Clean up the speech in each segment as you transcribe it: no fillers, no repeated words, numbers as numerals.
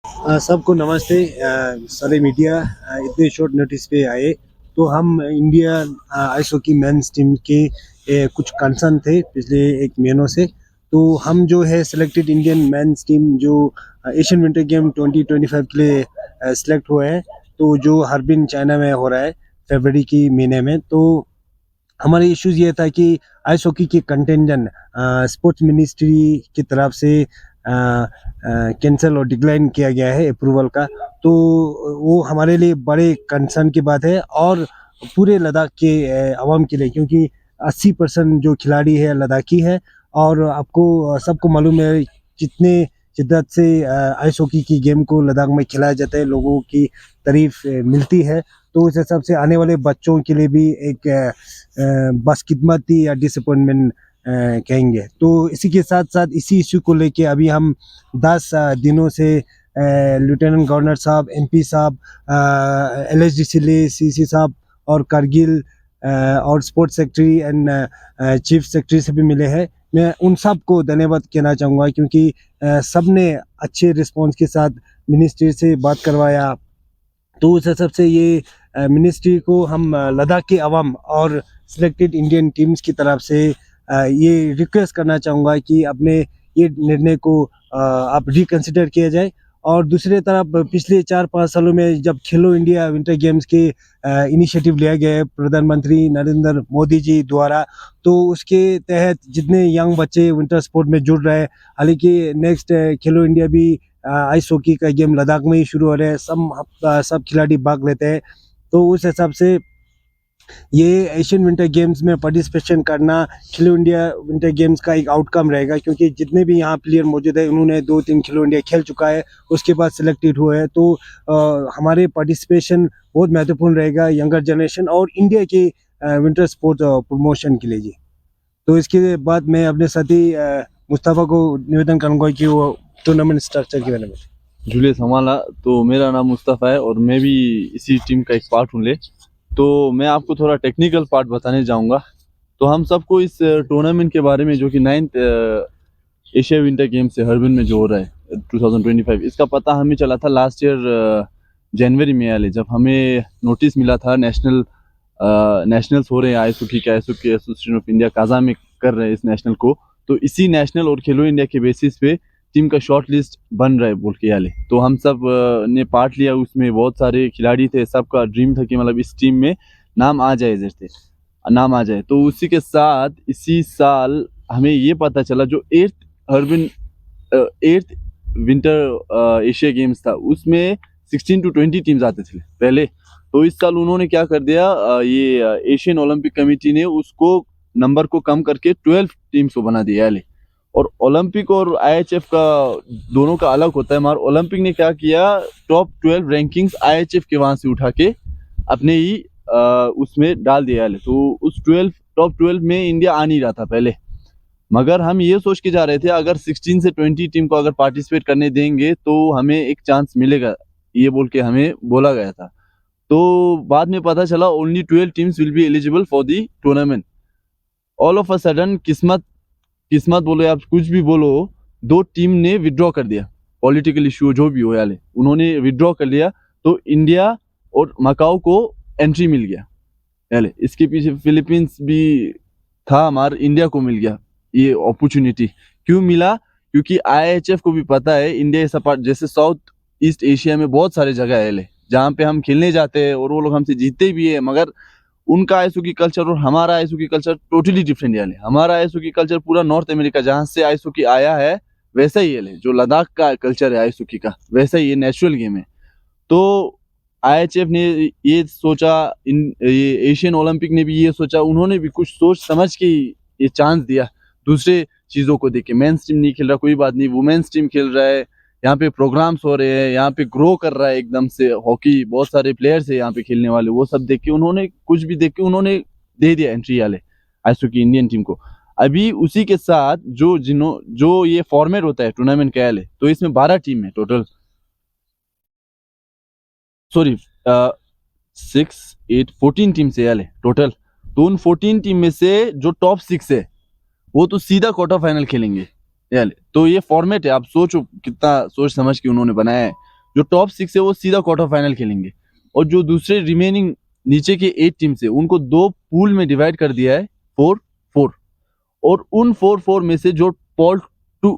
सबको नमस्ते। सारे मीडिया इतने शॉर्ट नोटिस पे आए तो हम India ice hockey men's team के कुछ कंसर्न थे पिछले एक महीनों से। तो हम जो है सिलेक्टेड इंडियन मेंस टीम जो एशियन विंटर गेम 2025 के लिए सिलेक्ट हुए हैं, तो जो हरबिन चाइना में हो रहा है फरवरी की महीने में। तो हमारे इश्यूज ये था कि आइस हॉकी के कंटेंजन स्पोर्ट्स मिनिस्ट्री की तरफ से कैंसिल और डिक्लाइन किया गया है अप्रूवल का। तो वो हमारे लिए बड़े कंसर्न की बात है, और पूरे लद्दाख के अवाम के लिए, क्योंकि 80% जो खिलाड़ी है लद्दाखी है। और आपको सबको मालूम है कितने शिद्दत से आइस हॉकी की गेम को लद्दाख में खिलाया जाता है, लोगों की तारीफ मिलती है। तो उस हिसाब से आने वाले बच्चों के लिए भी एक बदकिस्मती या डिसअपॉइंटमेंट कहेंगे। तो इसी के साथ साथ इसी इशू को लेके अभी हम 10 दिनों से लेफ्टिनेंट गवर्नर साहब, एमपी साहब, एलएसडी सीसी साहब और कारगिल और sports secretary and chief secretary से भी मिले हैं। मैं उन सब को धन्यवाद कहना चाहूँगा, क्योंकि सब ने अच्छे रिस्पॉन्स के साथ मिनिस्ट्री से बात करवाया। तो उस हिसाब से ये मिनिस्ट्री को हम लद्दाख के अवाम और सिलेक्टेड इंडियन टीम्स की तरफ से ये रिक्वेस्ट करना चाहूँगा कि अपने ये निर्णय को आप रिकंसिडर किया जाए। और दूसरी तरफ पिछले 4-5 सालों में जब खेलो इंडिया विंटर गेम्स के इनिशिएटिव लिया गया है प्रधानमंत्री नरेंद्र मोदी जी द्वारा, तो उसके तहत जितने यंग बच्चे विंटर स्पोर्ट में जुड़ रहे हैं, हालांकि नेक्स्ट खेलो इंडिया भी आइस हॉकी का गेम लद्दाख में ही शुरू हो रहा है, सब खिलाड़ी भाग लेते हैं। तो उस हिसाब से ये एशियन विंटर गेम्स में पार्टिसिपेशन करना खेलो इंडिया विंटर गेम्स का एक आउटकम रहेगा, क्योंकि जितने भी यहाँ प्लेयर मौजूद है उन्होंने 2-3 खेलो इंडिया खेल चुका है, उसके बाद सिलेक्टेड हुए हैं। तो हमारे पार्टिसिपेशन बहुत महत्वपूर्ण रहेगा यंगर जनरेशन और इंडिया के विंटर स्पोर्ट प्रमोशन के लिए जी। तो इसके बाद मैं अपने साथी मुस्तफ़ा को निवेदन करूँगा कि वो टूर्नामेंट स्ट्रक्चर के बारे में। जूलियस हमाला, तो मेरा नाम मुस्तफ़ा है और मैं भी इसी टीम का एक पार्ट हूँ। तो मैं आपको थोड़ा टेक्निकल पार्ट बताने जाऊँगा। तो हम सबको इस टूर्नामेंट के बारे में, जो कि 9th एशिया विंटर गेम्स है हर्बिन में जो हो रहा है 2025, इसका पता हमें चला था लास्ट ईयर जनवरी में आले, जब हमें नोटिस मिला था नेशनल्स हो रहे हैं ice hockey association of India Kaza में कर रहे हैं इस नेशनल को। तो इसी नेशनल और खेलो इंडिया के बेसिस पे टीम का शॉर्ट लिस्ट बन रहा है बोल के याले। तो हम सब ने पार्ट लिया, उसमें बहुत सारे खिलाड़ी थे, सबका ड्रीम था कि मतलब इस टीम में नाम आ जाए, तो उसी के साथ इसी साल हमें ये पता चला जो 8th विंटर एशिया गेम्स था, उसमें 16 to 20 टीम्स आते थे पहले। तो इस साल उन्होंने क्या कर दिया, ये एशियन ओलंपिक कमेटी ने उसको नंबर को कम करके 12 टीम्स को बना दिया याले। और ओलंपिक और आईएचएफ का दोनों का अलग होता है। हमारा ओलंपिक ने क्या किया, टॉप 12 रैंकिंग्स आईएचएफ के वहां से उठा के अपने ही उसमें डाल दिया है। तो उस टॉप 12 में इंडिया आ नहीं रहा था पहले, मगर हम ये सोच के जा रहे थे अगर 16 से 20 टीम को अगर पार्टिसिपेट करने देंगे तो हमें एक चांस मिलेगा, ये बोल के हमें बोला गया था। तो बाद में पता चला only 12 teams will be eligible for the tournament. All of a sudden किस्मत बोलो आप कुछ भी बोलो, 2 टीम ने विड्रॉ कर दिया। पॉलिटिकल इशू जो भी हो याले, उन्होंने विड्रॉ कर लिया। तो इंडिया और मकाऊ को एंट्री मिल गया याले। इसके पीछे फिलीपींस भी था, हमारे इंडिया को मिल गया ये अपॉर्चुनिटी। क्यों मिला? क्योंकि आईएचएफ को भी पता है इंडिया ऐसा पार्ट, जैसे साउथ ईस्ट एशिया में बहुत सारे जगह है जहाँ पे हम खेलने जाते हैं और वो लोग हमसे जीतते भी है, मगर उनका आइस हॉकी कल्चर और हमारा ice hockey culture totally different है। हमारा आइस हॉकी कल्चर पूरा नॉर्थ अमेरिका जहाँ से आइस हॉकी आया है वैसा ही है, जो लद्दाख का कल्चर है आइस हॉकी का वैसा ही, नेचुरल गेम है। तो आईएचएफ ने ये सोचा, ये एशियन ओलंपिक ने भी ये सोचा, उन्होंने भी कुछ सोच समझ के ये चांस दिया दूसरे चीज़ों को देख के। मेंस टीम नहीं खेल रहा, कोई बात नहीं, वुमेन्स टीम खेल रहा है, यहाँ पे प्रोग्राम्स हो रहे हैं, यहाँ पे ग्रो कर रहा है एकदम से हॉकी, बहुत सारे प्लेयर्स है यहाँ पे खेलने वाले, वो सब देख के उन्होंने कुछ भी देख के उन्होंने दे दिया एंट्री वाले आइस हॉकी इंडियन टीम को। अभी उसी के साथ जो ये फॉर्मेट होता है टूर्नामेंट का याले, तो इसमें 12 टीम है टोटल, सॉरी 14 टीम से याले टोटल। तो उन 14 टीम में से जो टॉप 6 है वो तो सीधा क्वार्टर फाइनल खेलेंगे याले। तो ये फॉर्मेट है, आप सोचो कितना सोच समझ के उन्होंने बनाया है। जो टॉप 6 है वो सीधा क्वार्टर फाइनल खेलेंगे, और जो दूसरे रिमेनिंग नीचे के 8 टीम्स है उनको 2 पूल में डिवाइड कर दिया है 4-4, और उन 4-4 में से जो पॉल 2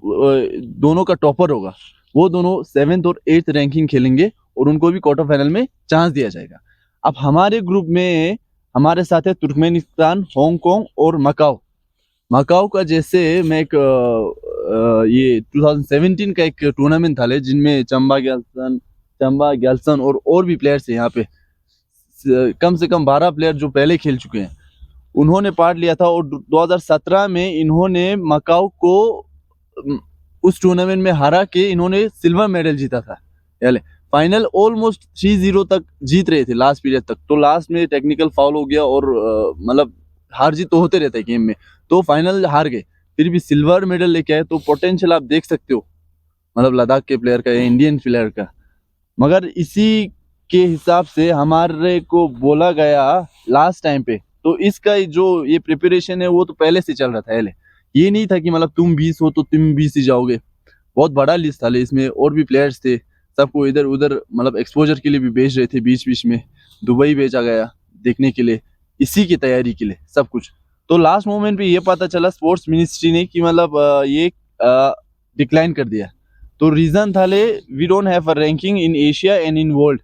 दोनों का टॉपर होगा वो दोनों 7th और 8th रैंकिंग खेलेंगे और उनको भी क्वार्टर फाइनल में चांस दिया जाएगा। अब हमारे ग्रुप में हमारे साथ है तुर्कमेनिस्तान, हांगकांग और मकाओ। मकाओ का जैसे मैं एक ये 2017 का एक टूर्नामेंट था जिनमें चंबा ग्यालसन और भी प्लेयर्स हैं यहाँ पे, कम से कम 12 प्लेयर जो पहले खेल चुके हैं उन्होंने पार्ट लिया था, और 2017 में इन्होंने मकाओ को उस टूर्नामेंट में हरा के इन्होंने सिल्वर मेडल जीता था। यानी फाइनल ऑलमोस्ट 3-0 तक जीत रहे थे लास्ट पीरियड तक, तो लास्ट में टेक्निकल फाउल हो गया और मतलब हार जीत तो होते रहता है गेम में, तो फाइनल हार गए, फिर भी सिल्वर मेडल लेके आए। तो पोटेंशियल आप देख सकते हो मतलब लद्दाख के प्लेयर का या इंडियन प्लेयर का। मगर इसी के हिसाब से हमारे को बोला गया लास्ट टाइम पे, तो इसका जो ये प्रिपरेशन है वो तो पहले से चल रहा था। पहले ये नहीं था कि मतलब तुम 20 हो तो तुम 20 ही जाओगे, बहुत बड़ा लिस्ट था इसमें, और भी प्लेयर्स थे, सबको इधर उधर मतलब एक्सपोजर के लिए भी भेज रहे थे, बीच बीच में दुबई भेजा गया देखने के लिए, इसी की तैयारी के लिए सब कुछ। तो लास्ट मोमेंट पे ये पता चला स्पोर्ट्स मिनिस्ट्री ने कि मतलब ये डिक्लाइन कर दिया। तो रीजन था we don't have a ranking in Asia and in world,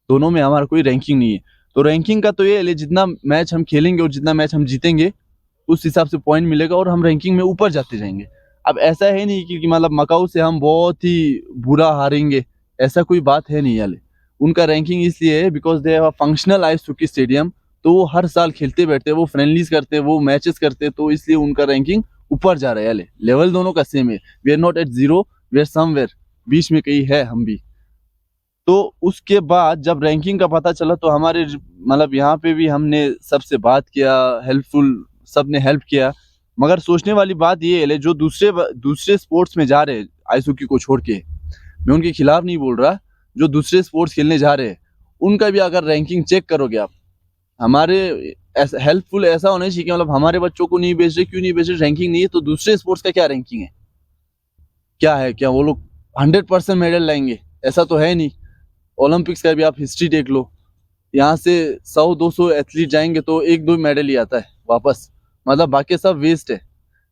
दोनों में हमारा कोई रैंकिंग नहीं है। तो रैंकिंग का तो ये है जितना मैच हम खेलेंगे और जितना मैच हम जीतेंगे उस हिसाब से पॉइंट मिलेगा और हम रैंकिंग में ऊपर जाते जाएंगे। अब ऐसा है नहीं कि मतलब मकाऊ से हम बहुत ही बुरा हारेंगे, ऐसा कोई बात है नहीं याले। उनका रैंकिंग इसलिए है because they have a functional ice hockey stadium, तो वो हर साल खेलते बैठते हैं, वो फ्रेंडलीज करते हैं, वो मैचेस करते हैं, तो इसलिए उनका रैंकिंग ऊपर जा रहा है याले। लेवल दोनों का सेम है, we are not at zero, we are somewhere, बीच में कहीं है हम भी। तो उसके बाद जब रैंकिंग का पता चला तो हमारे मतलब यहाँ पे भी हमने सबसे बात किया, हेल्पफुल सबने हेल्प किया। मगर सोचने वाली बात ये है जो दूसरे स्पोर्ट्स में जा रहे हैं आइस हॉकी को छोड़ के, मैं उनके खिलाफ नहीं बोल रहा, जो दूसरे स्पोर्ट्स खेलने जा रहे हैं उनका भी अगर रैंकिंग चेक करोगे आप, हमारे ऐसा हेल्पफुल ऐसा होना चाहिए कि मतलब हमारे बच्चों को नहीं भेज रहे, क्यों नहीं भेज रहे, रैंकिंग नहीं है तो दूसरे स्पोर्ट्स का क्या रैंकिंग है, क्या है, क्या वो लोग 100% मेडल लाएंगे? ऐसा तो है नहीं। ओलंपिक्स का भी आप हिस्ट्री देख लो, यहाँ से 100-200 एथलीट जाएंगे तो 1-2 मेडल ही आता है वापस, मतलब बाकी सब वेस्ट है।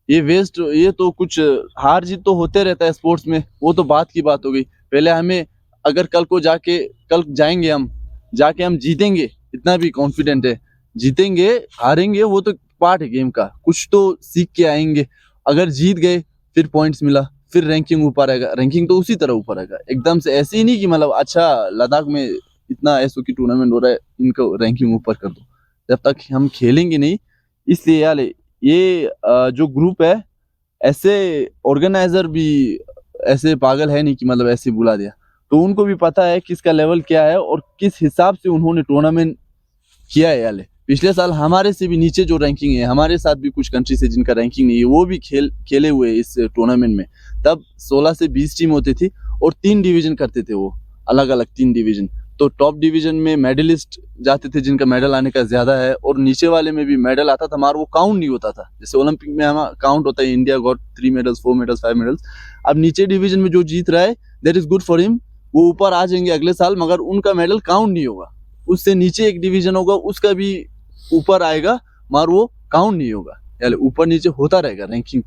ये वेस्ट, ये तो कुछ हार जीत तो होते रहता है स्पोर्ट्स में, वो तो बात की बात हो गई। पहले हमें अगर कल जाएंगे हम जाके हम जीतेंगे, इतना भी कॉन्फिडेंट है, जीतेंगे हारेंगे वो तो पार्ट है गेम का, कुछ तो सीख के आएंगे। अगर जीत गए फिर पॉइंट्स मिला, फिर रैंकिंग ऊपर आएगा, रैंकिंग तो उसी तरह ऊपर आएगा एकदम से, ऐसे ही नहीं कि मतलब अच्छा लद्दाख में इतना ऐसो की टूर्नामेंट हो रहा है इनको रैंकिंग ऊपर कर दो, जब तक हम खेलेंगे नहीं। इसलिए यार ये जो ग्रुप है, ऐसे ऑर्गेनाइजर भी ऐसे पागल है नहीं कि मतलब ऐसे बुला दिया, तो उनको भी पता है किसका लेवल क्या है और किस हिसाब से उन्होंने टूर्नामेंट किया है। यार पिछले साल हमारे से भी नीचे जो रैंकिंग है, हमारे साथ भी कुछ कंट्रीज है जिनका रैंकिंग नहीं है, वो भी खेले हुए इस टूर्नामेंट में। तब 16 से 20 टीम होती थी और 3 डिवीजन करते थे, वो अलग अलग 3 डिवीजन। तो टॉप डिवीजन में मेडलिस्ट जाते थे जिनका मेडल आने का ज्यादा है, और नीचे वाले में भी मेडल आता था हमारा, वो काउंट नहीं होता था। जैसे ओलंपिक में हमारा काउंट होता है, India got 3 medals 4 medals 5 medals. अब नीचे डिवीजन में जो जीत रहा है that is good for him, वो ऊपर आ जाएंगे अगले साल, मगर उनका मेडल काउंट नहीं होगा। उससे नीचे एक डिवीजन होगा, उसका भी ऊपर आएगा मगर वो काउंट नहीं होगा, यानी ऊपर नीचे होता रहेगा रैंकिंग।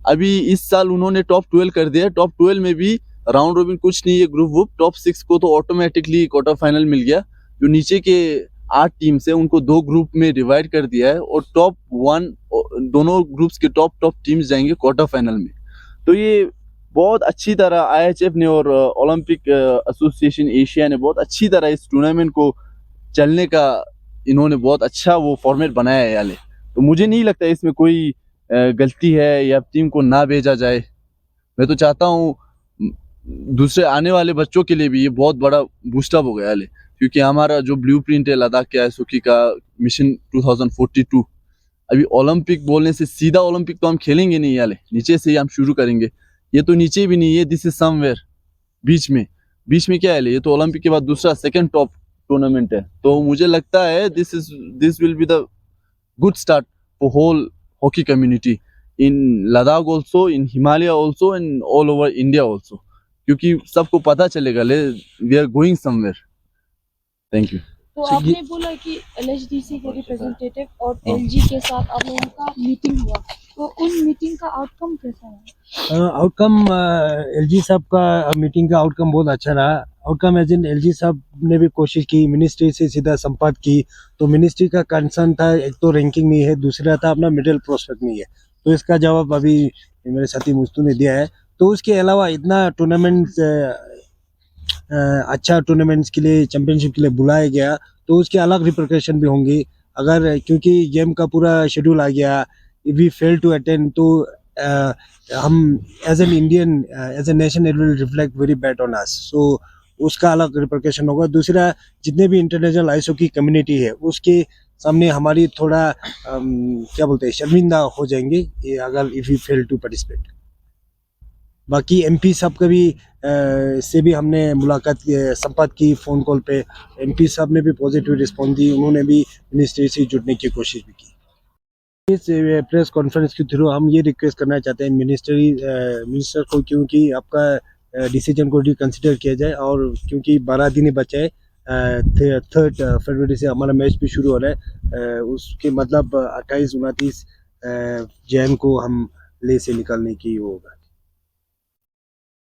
अभी इस साल उन्होंने टॉप 12 कर दिया, टॉप 12 में भी राउंड रोबिन कुछ नहीं है, ग्रुप वुप, टॉप 6 को तो ऑटोमेटिकली क्वार्टर फाइनल मिल गया। जो नीचे के 8 टीम्स है उनको 2 ग्रुप में डिवाइड कर दिया है, और टॉप 1 दोनों ग्रुप्स के टॉप टीम्स जाएंगे क्वार्टर फाइनल में। तो ये बहुत अच्छी तरह IHF ने और ओलंपिक एसोसिएशन एशिया ने बहुत अच्छी तरह इस टूर्नामेंट को चलने का इन्होंने बहुत अच्छा वो फॉर्मेट बनाया है याले। तो मुझे नहीं लगता इसमें कोई गलती है या टीम को ना भेजा जाए। मैं तो चाहता हूँ दूसरे आने वाले बच्चों के लिए भी ये बहुत बड़ा बूस्टअप हो गया याले, क्योंकि हमारा जो ब्लूप्रिंट है लद्दाख के आइस हॉकी का मिशन 2042, अभी ओलंपिक बोलने से सीधा ओलंपिक तो हम खेलेंगे नहीं याले, नीचे से ही हम शुरू करेंगे। ये तो नीचे भी नहीं है, दिस इज समवेयर बीच में क्या है, ये तो ओलंपिक के बाद दूसरा सेकंड टॉप टूर्नामेंट है। तो मुझे लगता है this will be the good start for whole hockey community in Ladakh also, in Himalaya also, and all over India also. क्योंकि सबको पता चलेगा we are going somewhere. Thank you. तो So, आपने बोला कि एलएचडीसी के रिप्रेजेंटेटिव और हाँ। एलजी के साथ आप लोगों का मीटिंग हुआ, तो उन मीटिंग का आउटकम कैसा है? आउटकम एलजी साहब का मीटिंग का आउटकम बहुत अच्छा रहा। आउटकम एज इन एलजी साहब ने भी कोशिश की, मिनिस्ट्री से सीधा संपर्क की, तो मिनिस्ट्री का कंसर्न था एक तो रैंकिंग नहीं है, दूसरा था अपना मिडिल प्रोस्पेक्ट नहीं है, तो इसका जवाब अभी मेरे साथी मुस्तू ने दिया है। तो उसके अलावा इतना टूर्नामेंट अच्छा टूर्नामेंट्स के लिए चैंपियनशिप के लिए बुलाया गया, तो उसके अलग रिप्रिकॉशन भी होंगी अगर, क्योंकि गेम का पूरा शेड्यूल आ गया, if we fail to attend तो हम as an Indian as a nation it will reflect very bad on us, so उसका अलग रिप्रिकॉशन होगा। दूसरा, जितने भी इंटरनेशनल आइस हॉकी कम्युनिटी है उसके सामने हमारी थोड़ा क्या बोलते हैं, शर्मिंदा हो जाएंगे ये अगर if we fail to participate. बाकी एमपी साहब का भी से भी हमने मुलाकात संपर्क की फ़ोन कॉल पे, एमपी साहब ने भी पॉजिटिव रिस्पॉन्स दी, उन्होंने भी मिनिस्ट्री से जुड़ने की कोशिश भी की। इस प्रेस कॉन्फ्रेंस के थ्रू हम ये रिक्वेस्ट करना चाहते हैं मिनिस्टर को, क्योंकि आपका डिसीजन को रिकन्सिडर किया जाए, और क्योंकि 12 दिन ही बचे हैं, 3 फरवरी से हमारा मैच भी शुरू हो रहा है, उसके मतलब 28-29 जैन को हम ले से निकालने की होगा।